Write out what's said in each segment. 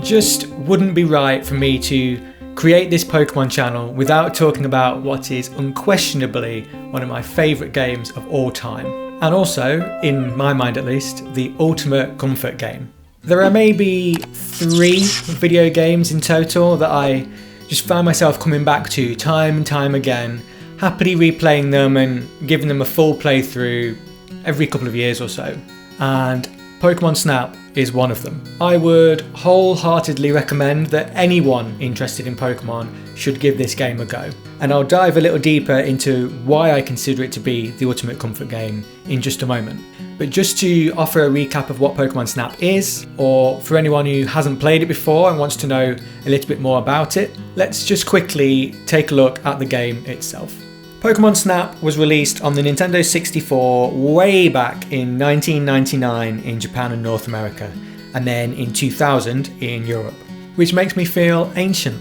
just wouldn't be right for me to create this Pokemon channel without talking about what is unquestionably one of my favourite games of all time. And also, in my mind at least, the ultimate comfort game. There are maybe 3 video games in total that I just found myself coming back to time and time again, happily replaying them and giving them a full playthrough every couple of years or so. And Pokémon Snap is one of them. I would wholeheartedly recommend that anyone interested in Pokemon should give this game a go. And I'll dive a little deeper into why I consider it to be the ultimate comfort game in just a moment. But just to offer a recap of what Pokémon Snap is, or for anyone who hasn't played it before and wants to know a little bit more about it, let's just quickly take a look at the game itself. Pokémon Snap was released on the Nintendo 64 way back in 1999 in Japan and North America, and then in 2000 in Europe, which makes me feel ancient.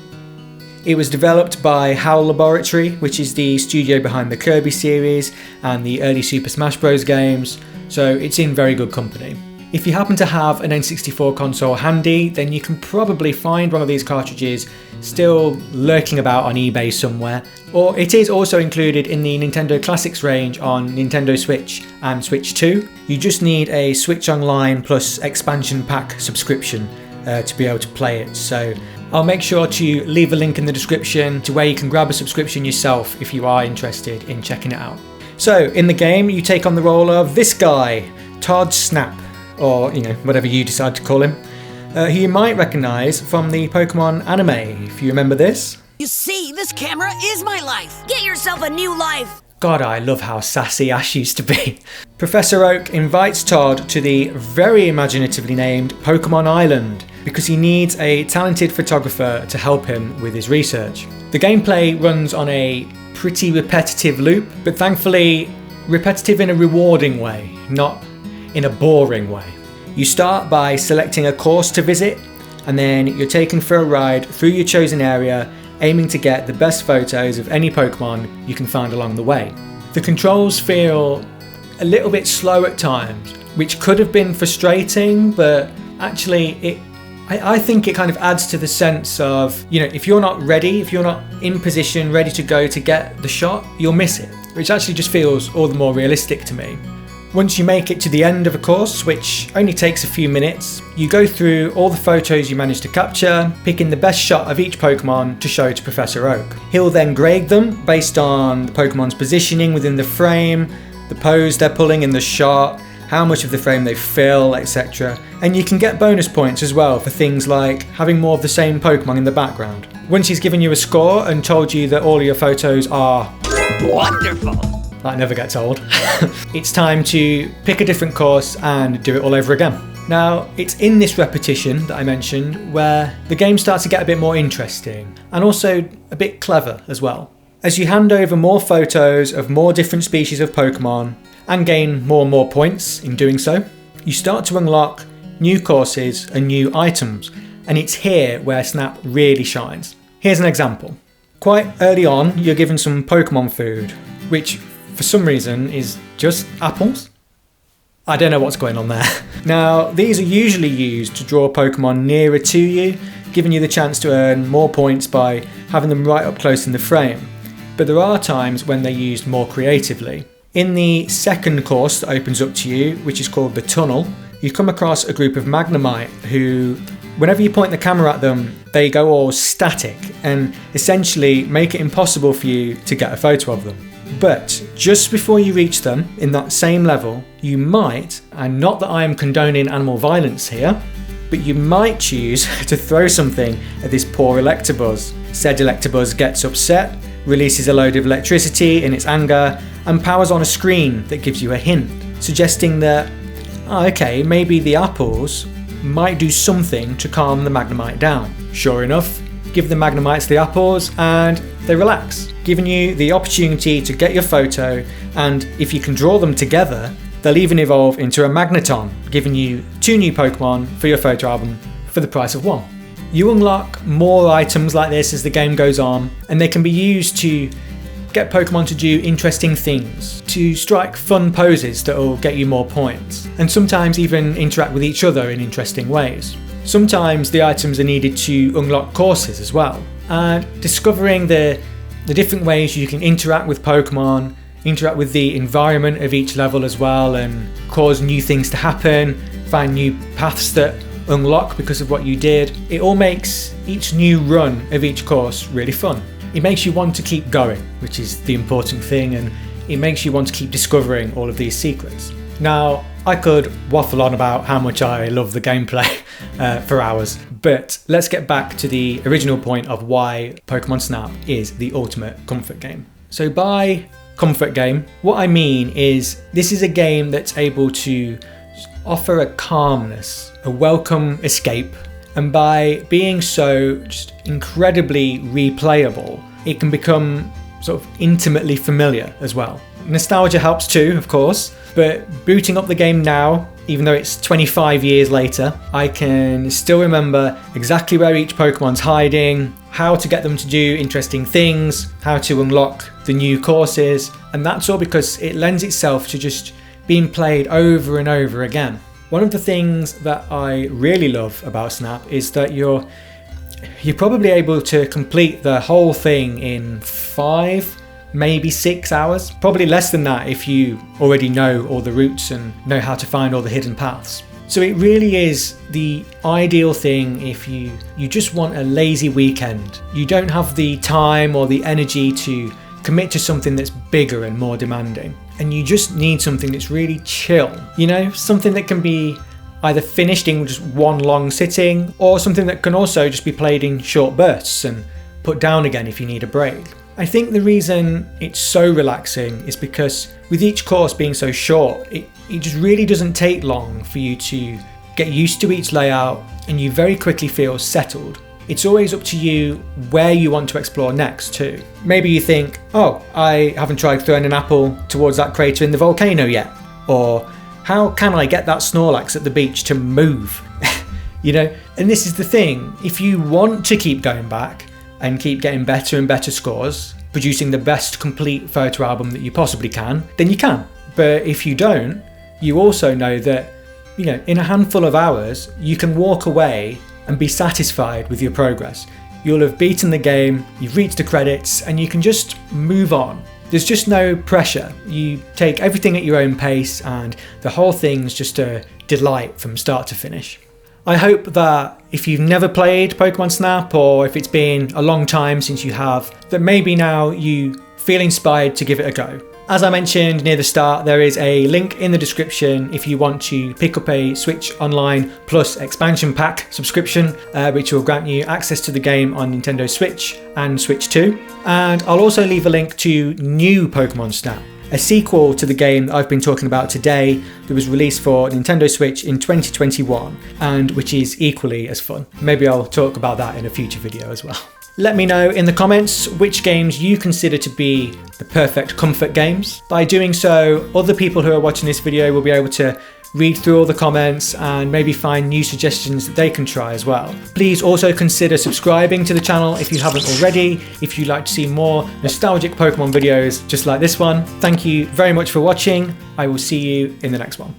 It was developed by HAL Laboratory, which is the studio behind the Kirby series and the early Super Smash Bros. Games, so it's in very good company. If you happen to have an N64 console handy, then you can probably find one of these cartridges still lurking about on eBay somewhere, or it is also included in the Nintendo Classics range on Nintendo Switch and Switch 2. You just need a Switch Online plus expansion pack subscription to be able to play it, so I'll make sure to leave a link in the description to where you can grab a subscription yourself if you are interested in checking it out. So in the game you take on the role of this guy, Todd Snap, or whatever you decide to call him, who you might recognise from the Pokemon anime, if you remember this. You see, this camera is my life. Get yourself a new life. God, I love how sassy Ash used to be. Professor Oak invites Todd to the very imaginatively named Pokemon Island because he needs a talented photographer to help him with his research. The gameplay runs on a pretty repetitive loop, but thankfully repetitive in a rewarding way, not in a boring way. You start by selecting a course to visit, and then you're taken for a ride through your chosen area, aiming to get the best photos of any Pokemon you can find along the way. The controls feel a little bit slow at times, which could have been frustrating, but actually I think it kind of adds to the sense of, if you're not ready, if you're not in position, ready to go to get the shot, you'll miss it, which actually just feels all the more realistic to me. Once you make it to the end of a course, which only takes a few minutes, you go through all the photos you managed to capture, picking the best shot of each Pokemon to show to Professor Oak. He'll then grade them based on the Pokemon's positioning within the frame, the pose they're pulling in the shot, how much of the frame they fill, etc. And you can get bonus points as well for things like having more of the same Pokemon in the background. Once he's given you a score and told you that all of your photos are wonderful, that never gets old, it's time to pick a different course and do it all over again. Now, it's in this repetition that I mentioned where the game starts to get a bit more interesting and also a bit clever as well. As you hand over more photos of more different species of Pokemon and gain more and more points in doing so, you start to unlock new courses and new items, and it's here where Snap really shines. Here's an example. Quite early on, you're given some Pokemon food, which for some reason is just apples. I don't know what's going on there. Now, these are usually used to draw Pokemon nearer to you, giving you the chance to earn more points by having them right up close in the frame. But there are times when they're used more creatively. In the second course that opens up to you, which is called the Tunnel, you come across a group of Magnemite who, whenever you point the camera at them, they go all static and essentially make it impossible for you to get a photo of them. But just before you reach them, in that same level, you might, and not that I am condoning animal violence here, but you might choose to throw something at this poor Electabuzz. Said Electabuzz gets upset, releases a load of electricity in its anger, and powers on a screen that gives you a hint, suggesting that, maybe the apples might do something to calm the Magnemite down. Sure enough, give the Magnemites the apples and they relax, giving you the opportunity to get your photo, and if you can draw them together, they'll even evolve into a Magneton, giving you 2 new Pokemon for your photo album for the price of 1. You unlock more items like this as the game goes on, and they can be used to get Pokemon to do interesting things, to strike fun poses that will get you more points, and sometimes even interact with each other in interesting ways. Sometimes the items are needed to unlock courses as well. And discovering the different ways you can interact with Pokemon, interact with the environment of each level as well, and cause new things to happen, find new paths that unlock because of what you did. It all makes each new run of each course really fun. It makes you want to keep going, which is the important thing, and it makes you want to keep discovering all of these secrets. Now, I could waffle on about how much I love the gameplay for hours, but let's get back to the original point of why Pokémon Snap is the ultimate comfort game. So by comfort game, what I mean is this is a game that's able to offer a calmness, a welcome escape, and by being so just incredibly replayable, it can become sort of intimately familiar as well. Nostalgia helps too, of course, but booting up the game now, even though it's 25 years later, I can still remember exactly where each Pokemon's hiding, how to get them to do interesting things, how to unlock the new courses, and that's all because it lends itself to just being played over and over again. One of the things that I really love about Snap is that you're probably able to complete the whole thing in 5, maybe 6 hours. Probably less than that if you already know all the routes and know how to find all the hidden paths. So it really is the ideal thing if you just want a lazy weekend. You don't have the time or the energy to commit to something that's bigger and more demanding. And you just need something that's really chill. You know, something that can be either finished in just one long sitting, or something that can also just be played in short bursts and put down again if you need a break. I think the reason it's so relaxing is because with each course being so short, it just really doesn't take long for you to get used to each layout, and you very quickly feel settled. It's always up to you where you want to explore next too. Maybe you think, oh, I haven't tried throwing an apple towards that crater in the volcano yet. Or, how can I get that Snorlax at the beach to move? You know, and this is the thing. If you want to keep going back and keep getting better and better scores, producing the best complete photo album that you possibly can, then you can. But if you don't, you also know that, you know, in a handful of hours, you can walk away and be satisfied with your progress. You'll have beaten the game, you've reached the credits, and you can just move on. There's just no pressure. You take everything at your own pace, and the whole thing's just a delight from start to finish. I hope that if you've never played Pokémon Snap, or if it's been a long time since you have, that maybe now you feel inspired to give it a go. As I mentioned near the start, there is a link in the description if you want to pick up a Switch Online Plus expansion pack subscription, which will grant you access to the game on Nintendo Switch and Switch 2. And I'll also leave a link to New Pokémon Snap, a sequel to the game that I've been talking about today that was released for Nintendo Switch in 2021 and which is equally as fun. Maybe I'll talk about that in a future video as well. Let me know in the comments which games you consider to be the perfect comfort games. By doing so, other people who are watching this video will be able to read through all the comments and maybe find new suggestions that they can try as well. Please also consider subscribing to the channel if you haven't already, if you'd like to see more nostalgic Pokemon videos just like this one. Thank you very much for watching. I will see you in the next one.